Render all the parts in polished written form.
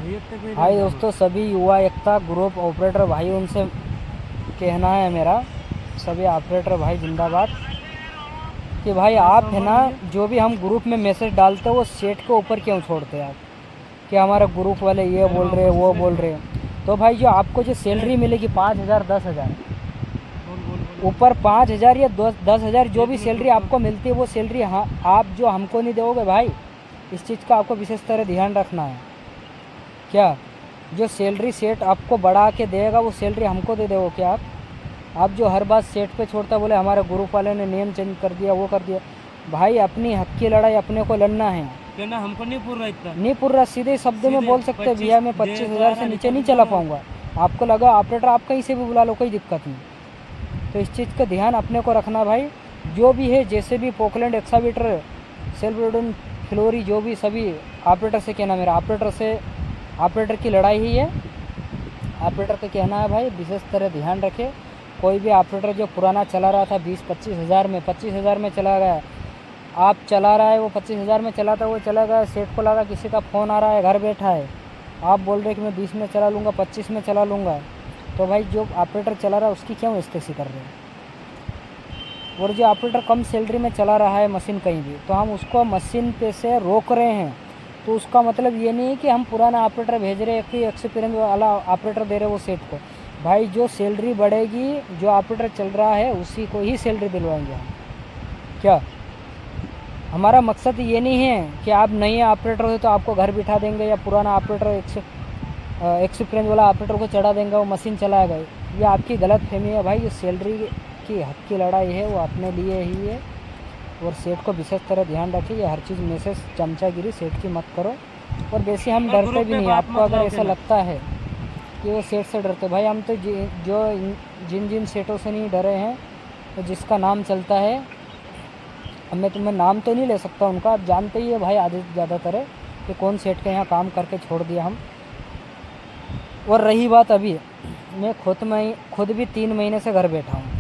भाई दोस्तों, सभी युवा एकता ग्रुप ऑपरेटर भाई, उनसे कहना है मेरा, सभी ऑपरेटर भाई जिंदाबाद, कि भाई आप है ना, जो भी हम ग्रुप में मैसेज डालते हैं वो सेट के ऊपर क्यों छोड़ते हैं आप, कि हमारे ग्रुप वाले ये बोल रहे हैं वो बोल रहे हैं। तो भाई जो आपको जो सैलरी मिलेगी 5,000 10,000, ऊपर 5,000 या 10,000 जो भी सैलरी आपको मिलती है वो सैलरी आप जो हमको नहीं दोगे भाई, इस चीज़ का आपको विशेष तरह ध्यान रखना है। क्या जो सैलरी सेट आपको बढ़ा के देगा वो सैलरी हमको दे दोगे क्या आप जो हर बात सेट पे छोड़ता बोले हमारे ग्रुप वाले ने नियम चेंज कर दिया वो कर दिया। भाई अपनी हक की लड़ाई अपने को लड़ना है, कहना हमको नहीं पूर रहा इतना, नहीं पूर रहा। सीधे शब्द में बोल सकते हैं भैया मैं 25,000 से नीचे नहीं चला पाऊंगा। आपको लगा ऑपरेटर आप कहीं से भी बुला लो, कोई दिक्कत नहीं। तो इस चीज़ का ध्यान अपने को रखना भाई। जो भी है जैसे भी पोकलैंड एक्सावेटर सेल्फ लोडिंग फ्लोरी जो भी सभी ऑपरेटर से कहना, मेरा ऑपरेटर से ऑपरेटर की लड़ाई ही है। ऑपरेटर का कहना है भाई विशेष तरह ध्यान रखे। कोई भी ऑपरेटर जो पुराना चला रहा था 20-25 हज़ार में 25,000 में चला गया, आप चला रहा है वो 25,000 में चला था, वो चला गया, सेट को लगा किसी का फ़ोन आ रहा है, घर बैठा है, आप बोल रहे कि मैं 20 में चला लूँगा 25 में चला लूँगा, तो भाई जो ऑपरेटर चला रहा है उसकी क्यों इस्तेसी कर रहे हैं। और जो ऑपरेटर कम सैलरी में चला रहा है मशीन कहीं भी, तो हम उसको मशीन पे से रोक रहे हैं, तो उसका मतलब ये नहीं है कि हम पुराना ऑपरेटर भेज रहे हैं कि एक्सपीरियंस वाला ऑपरेटर दे रहे वो सेट को। भाई जो सैलरी बढ़ेगी जो ऑपरेटर चल रहा है उसी को ही सैलरी दिलवाएंगे हम। क्या हमारा मकसद ये नहीं है कि आप नए ऑपरेटर हो तो आपको घर बिठा देंगे या पुराना ऑपरेटर एक्सपीरियंस वाला ऑपरेटर को चढ़ा देंगे वो मशीन चलाएगा। ये आपकी गलत फहमी है भाई। जो सैलरी की हक की लड़ाई है वो अपने लिए ही है, और सेठ को विशेष तरह ध्यान रखिए। ये हर चीज़ मैसेज चमचागिरी सेठ की मत करो। और वैसे हम डरते भी नहीं। आपको अगर ऐसा लगता है कि वो सेठ से डरते, भाई हम तो जो जिन जिन सेठों से नहीं डरे हैं, तो जिसका नाम चलता है, अब मैं तुम्हें नाम तो नहीं ले सकता उनका, आप जानते ही है भाई आधे ज़्यादातर है कि कौन सेठ के यहाँ काम करके छोड़ दिया हम। और रही बात अभी, मैं खुद भी 3 महीने से घर बैठा हूँ।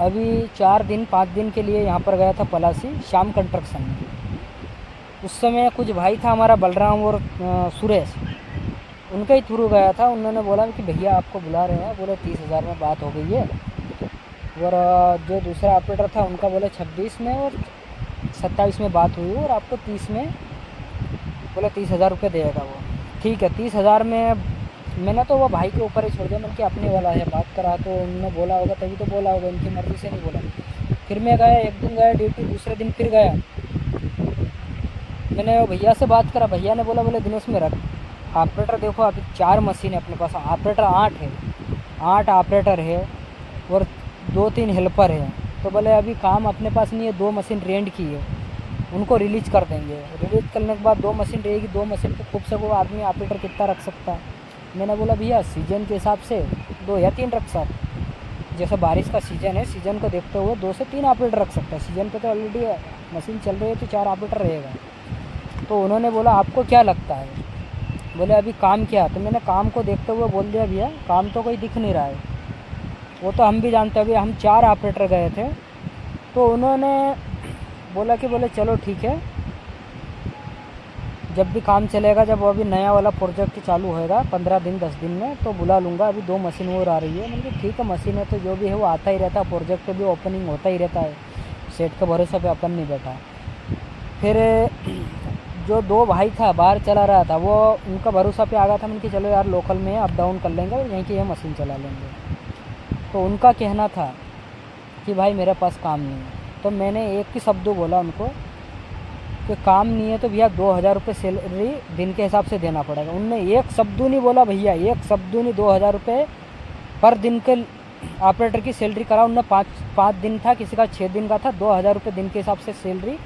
अभी 4 दिन 5 दिन के लिए यहाँ पर गया था पलासी श्याम कंस्ट्रक्शन में। उस समय कुछ भाई था हमारा बलराम और सुरेश, उनके ही थ्रू गया था। उन्होंने बोला कि भैया आपको बुला रहे हैं, बोले 30,000 में बात हो गई है। और जो दूसरा ऑपरेटर था उनका बोले 26 में और 27 में बात हुई, और आपको 30 में बोले 30,000 रुपये देगा वो। ठीक है 30,000 में मैंने तो वो भाई के ऊपर ही छोड़ दिया। मैंने कि अपने वाला है, बात करा तो उन्होंने बोला होगा तभी तो बोला होगा, इनकी मर्ज़ी से नहीं बोला। फिर मैं गया, एक दिन गया ड्यूटी, दूसरे दिन फिर गया, मैंने वो भैया से बात करा। भैया ने बोले दिनेश में रख ऑपरेटर, देखो अभी 4 मशीन है अपने पास, ऑपरेटर 8 है, 8 ऑपरेटर है और 2-3 हेल्पर है। तो बोले अभी काम अपने पास नहीं है, 2 मशीन रेंट की है, उनको रिलीज कर देंगे। रिलीज करने के बाद 2 मशीन रहेगी, 2 मशीन पे खूब से वो आदमी ऑपरेटर कितना रख सकता है। मैंने बोला भैया सीजन के हिसाब से 2 या 3 रख सकते, जैसे बारिश का सीज़न है, सीज़न को देखते हुए 2 से 3 ऑपरेटर रख सकता है। सीज़न पे तो ऑलरेडी मशीन चल रही है तो 4 ऑपरेटर रहेगा। तो उन्होंने बोला आपको क्या लगता है, बोले अभी काम क्या। तो मैंने काम को देखते हुए बोल दिया भैया काम तो कोई दिख नहीं रहा है, वो तो हम भी जानते हैं। अभी हम 4 ऑपरेटर गए थे। तो उन्होंने बोला कि बोले चलो ठीक है, जब भी काम चलेगा, जब अभी नया वाला प्रोजेक्ट चालू होएगा 15 दिन 10 दिन में तो बुला लूँगा। अभी 2 मशीन और आ रही है। मैंने कहा ठीक है, मशीन है तो जो भी है वो आता ही रहता है, प्रोजेक्ट भी ओपनिंग होता ही रहता है, सेट के भरोसे पे अपन नहीं बैठा। फिर जो 2 भाई था बाहर चला रहा था, वो उनका भरोसा पे आ गया था। मैंने कहा चलो यार लोकल में अप डाउन कर लेंगे और यहीं की ये मशीन चला लेंगे। तो उनका कहना था कि भाई मेरे पास काम नहीं है। तो मैंने एक ही शब्द बोला उनको कि काम नहीं है तो भैया 2,000 रुपये सैलरी दिन के हिसाब से देना पड़ेगा। उनने एक शब्द नहीं बोला भैया, एक शब्द नहीं, 2,000 रुपये पर दिन के ऑपरेटर की सैलरी करा उनने। 5 दिन था, किसी का 6 दिन का था, 2,000 रुपये दिन के हिसाब से सैलरी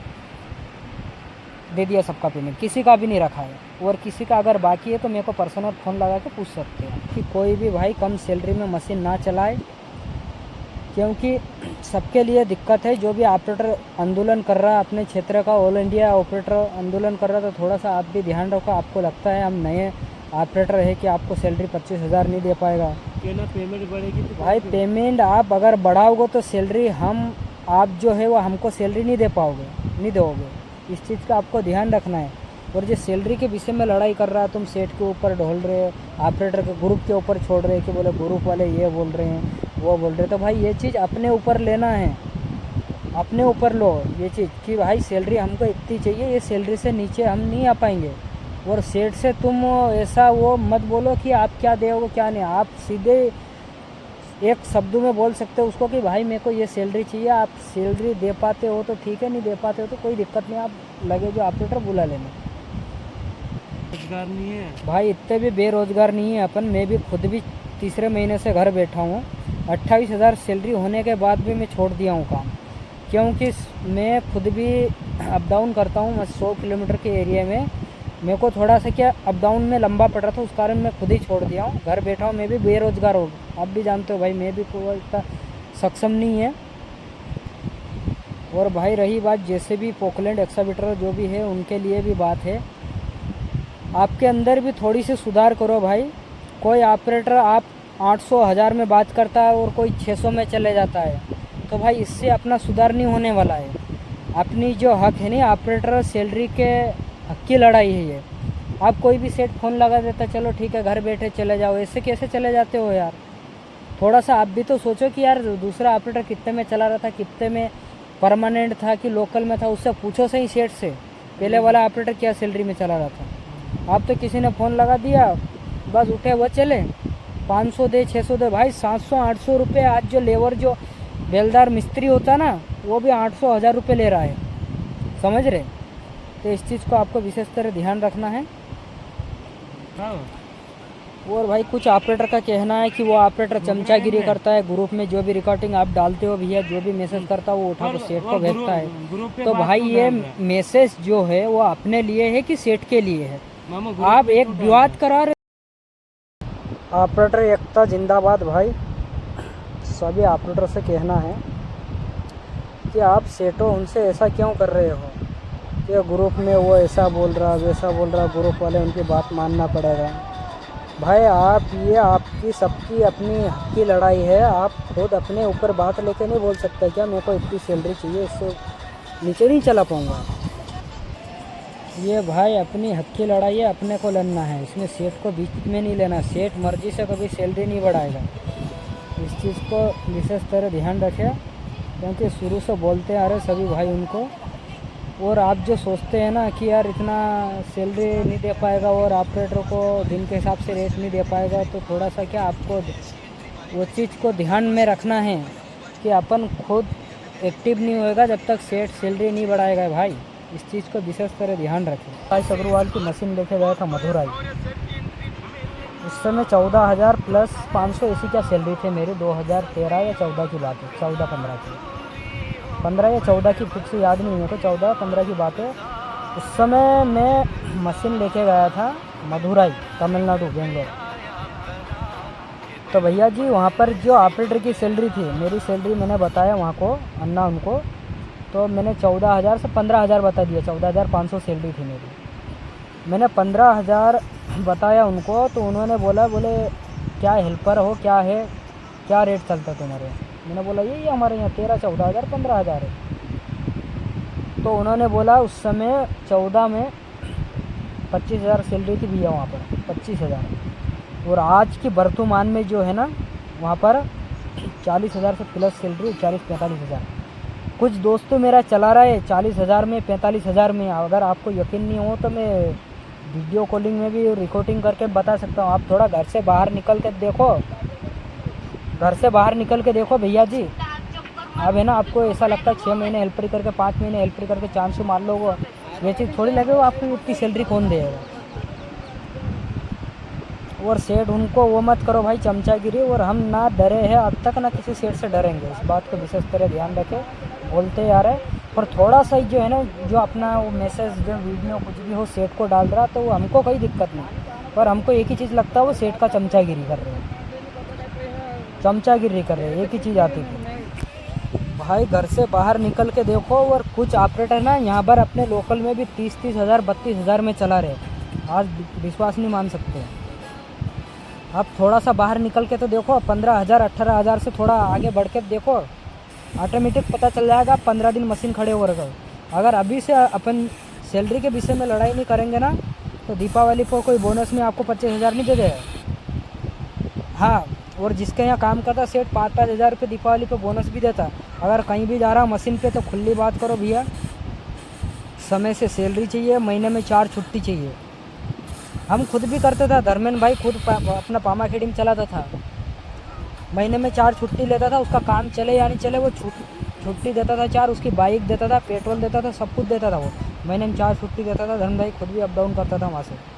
दे दिया। सबका पेमेंट किसी का भी नहीं रखा है। और किसी का अगर बाकी है तो मेरे को पर्सनल फ़ोन लगा के पूछ सकते हैं कि कोई भी भाई कम सैलरी में मशीन ना चलाए, क्योंकि सबके लिए दिक्कत है। जो भी ऑपरेटर आंदोलन कर रहा है अपने क्षेत्र का, ऑल इंडिया ऑपरेटर आंदोलन कर रहा है, तो थोड़ा सा आप भी ध्यान रखो। आपको लगता है हम नए ऑपरेटर है कि आपको सैलरी 25,000 नहीं दे पाएगा, कहना पेमेंट बढ़ेगी तो भाई पेमेंट आप अगर बढ़ाओगे तो सैलरी आप जो है वो हमको सैलरी नहीं दे पाओगे, नहीं दोगे। इस चीज़ का आपको ध्यान रखना है। और जो सैलरी के विषय में लड़ाई कर रहा है, तुम सेठ के ऊपर ढोल रहे हो, ऑपरेटर के ग्रुप के ऊपर छोड़ रहे हो कि बोले ग्रुप वाले ये बोल रहे हैं वो बोल रहे हैं। तो भाई ये चीज़ अपने ऊपर लेना है, अपने ऊपर लो ये चीज़ कि भाई सैलरी हमको इतनी चाहिए, ये सैलरी से नीचे हम नहीं आ पाएंगे। और सेठ से तुम ऐसा वो मत बोलो कि आप क्या दोगे क्या नहीं, आप सीधे एक शब्द में बोल सकते हो उसको कि भाई मेरे को ये सैलरी चाहिए। आप सैलरी दे पाते हो तो ठीक है, नहीं दे पाते हो तो कोई दिक्कत नहीं, आप लगे जो ऑपरेटर बुला लेना। रोजगार नहीं है भाई इतने भी बेरोजगार नहीं है अपन, मैं भी खुद भी तीसरे महीने से घर बैठा हूँ। 28,000 सैलरी होने के बाद भी मैं छोड़ दिया हूँ काम, क्योंकि मैं खुद भी अप डाउन करता हूँ। मैं 100 किलोमीटर के एरिया में मेरे को थोड़ा सा क्या अप डाउन में लंबा पड़ रहा था, उस कारण मैं खुद ही छोड़ दिया हूँ, घर बैठा हूँ। मैं भी बेरोजगार हूँ, आप भी जानते हो भाई, मैं भी कोई इतना सक्षम नहीं है। और भाई रही बात जैसे भी पोकलैंड एक्सावेटर जो भी है उनके लिए भी बात है, आपके अंदर भी थोड़ी सी सुधार करो भाई। कोई ऑपरेटर आप 800 1000 में बात करता है और कोई 600 में चले जाता है, तो भाई इससे अपना सुधार नहीं होने वाला है। अपनी जो हक है नहीं, ऑपरेटर सैलरी के हक की लड़ाई है ये। आप कोई भी सेट फ़ोन लगा देता, चलो ठीक है घर बैठे चले जाओ, ऐसे कैसे चले जाते हो यार। थोड़ा सा आप भी तो सोचो कि यार दूसरा ऑपरेटर कितने में चला रहा था, कितने में परमानेंट था कि लोकल में था, उससे पूछो सही सेट से पहले वाला ऑपरेटर क्या सैलरी में चला रहा था। आप तो किसी ने फ़ोन लगा दिया, बस उठे वो चले, 500 दे 600 दे। भाई 700-800 रुपये आज जो लेबर जो बेलदार मिस्त्री होता है ना, वो भी 800-1000 रुपये ले रहा है, समझ रहे। तो इस चीज़ को आपको विशेष तरह ध्यान रखना है। हाँ और भाई कुछ ऑपरेटर का कहना है कि वो ऑपरेटर चमचागिरी करता है, ग्रुप में जो भी रिकॉर्डिंग आप डालते हो भैया, जो भी मैसेज करता है वो उठा के सेठ को भेजता है। ग्रुप पे तो बात भाई को ये डाल रहा है। मैसेज जो है वो अपने लिए है कि सेठ के लिए है, मामा ग्रुप आप पे एक तो डाल विवाद रहा करा रहे। ऑपरेटर एकता जिंदाबाद। भाई सभी ऑपरेटर से कहना है कि आप सेठो उनसे ऐसा क्यों कर रहे हो कि ग्रुप में वो ऐसा बोल रहा वैसा बोल रहा, ग्रुप वाले उनकी बात मानना पड़ेगा। भाई आप ये आपकी सबकी अपनी हक की लड़ाई है, आप खुद अपने ऊपर बात लेके नहीं बोल सकते क्या मेरे को इतनी सैलरी चाहिए, इससे नीचे नहीं चला पाऊँगा। ये भाई अपनी हक की लड़ाई है, अपने को लड़ना है, इसमें सेठ को बीच में नहीं लेना। सेठ मर्जी से कभी सैलरी नहीं बढ़ाएगा, इस चीज़ को विशेष तरह ध्यान रखें, क्योंकि शुरू से बोलते आ रहे सभी भाई उनको। और आप जो सोचते हैं ना कि यार इतना सैलरी नहीं दे पाएगा और ऑपरेटर को दिन के हिसाब से रेट नहीं दे पाएगा, तो थोड़ा सा क्या आपको वो चीज़ को ध्यान में रखना है कि अपन खुद एक्टिव नहीं होएगा जब तक सेठ सैलरी नहीं बढ़ाएगा। भाई इस चीज़ को विशेष तरह ध्यान रखें। आकाश अग्रवाल की मशीन लेके गया था मधुराई, उस समय 14,000 प्लस 500 ऐसी क्या सैलरी थे मेरी, 2013 या 14 की बात है, 14-15 की, 15 या 14 की फिक्स याद नहीं है, तो 14-15 की बात है। उस समय मैं मशीन लेके गया था मधुराई, तमिलनाडु, बेंगलोर। तो भैया जी वहाँ पर जो ऑपरेटर की सैलरी थी, मेरी सैलरी मैंने बताया वहाँ को अन्ना उनको, तो मैंने 14,000 से 15,000 बता दिया, 14,500 सैलरी थी मेरी। मैंने 15,000 बताया उनको, तो उन्होंने बोला, बोले क्या हेल्पर हो, क्या है, क्या रेट चलता है तुम्हारे। मैंने बोला यही हमारे यहाँ 13, 14,000, 15,000 है। तो उन्होंने बोला उस समय 14 में 25,000 सैलरी थी भैया वहाँ पर, 25,000। और आज की वर्तमान में जो है ना वहाँ पर 40,000 से प्लस सैलरी, 40-45,000। कुछ दोस्त तो मेरा चला रहा है 40,000 में, 45,000 में। अगर आपको यकीन नहीं हो तो मैं वीडियो कॉलिंग में भी रिकॉर्डिंग करके बता सकता हूँ। आप थोड़ा घर से बाहर निकल के देखो, घर से बाहर निकल के देखो भैया जी। अब है ना आपको ऐसा लगता है 6 महीने हेल्परी करके, 5 महीने हेल्परी करके चांस मार लोगे, ये चीज़ थोड़ी लगे वो आपको इतनी सैलरी कौन देगा। और सेठ उनको वो मत करो भाई चमचागिरी, और हम ना डरे हैं अब तक, ना किसी सेठ से डरेंगे, इस बात को विशेष तरह ध्यान रखें। बोलते आ रहे पर थोड़ा सा जो है ना, जो अपना वो मैसेज जो वीडियो कुछ भी हो सेठ को डाल रहा, तो वो हमको कोई दिक्कत नहीं, पर हमको एक ही चीज़ लगता है वो सेठ का चमचागिरी कर रहे हैं, चमचागिरी कर रहे हैं, एक ही चीज़ आती थी। भाई घर से बाहर निकल के देखो, और कुछ ऑपरेटर ना यहाँ पर अपने लोकल में भी 30,000 32,000 में चला रहे, आज विश्वास नहीं मान सकते। आप थोड़ा सा बाहर निकल के तो देखो, 15,000 18,000 से थोड़ा आगे बढ़ के देखो, ऑटोमेटिक पता चल जाएगा। 15 दिन मशीन खड़े हो रहे, अगर अभी से अपन सैलरी के विषय में लड़ाई नहीं करेंगे ना तो दीपावली पर कोई बोनस में आपको 25,000 नहीं दे देगा। हाँ, और जिसके यहाँ काम करता सेठ 5-5 हज़ार रुपये दीपावली पे बोनस भी देता। अगर कहीं भी जा रहा मशीन पे तो खुली बात करो भैया, समय से सैलरी चाहिए, महीने में 4 छुट्टी चाहिए। हम खुद भी करते था, धर्मेंद्र भाई खुद अपना पामा खेड़ी में चलाता था, महीने में 4 छुट्टी लेता था। उसका काम चले या नहीं चले वो छुट्टी देता था 4, उसकी बाइक देता था, पेट्रोल देता था, सब कुछ देता था वो। महीने में 4 छुट्टी देता था। धर्मेंद्र भाई खुद भी अप डाउन करता था वहाँ से।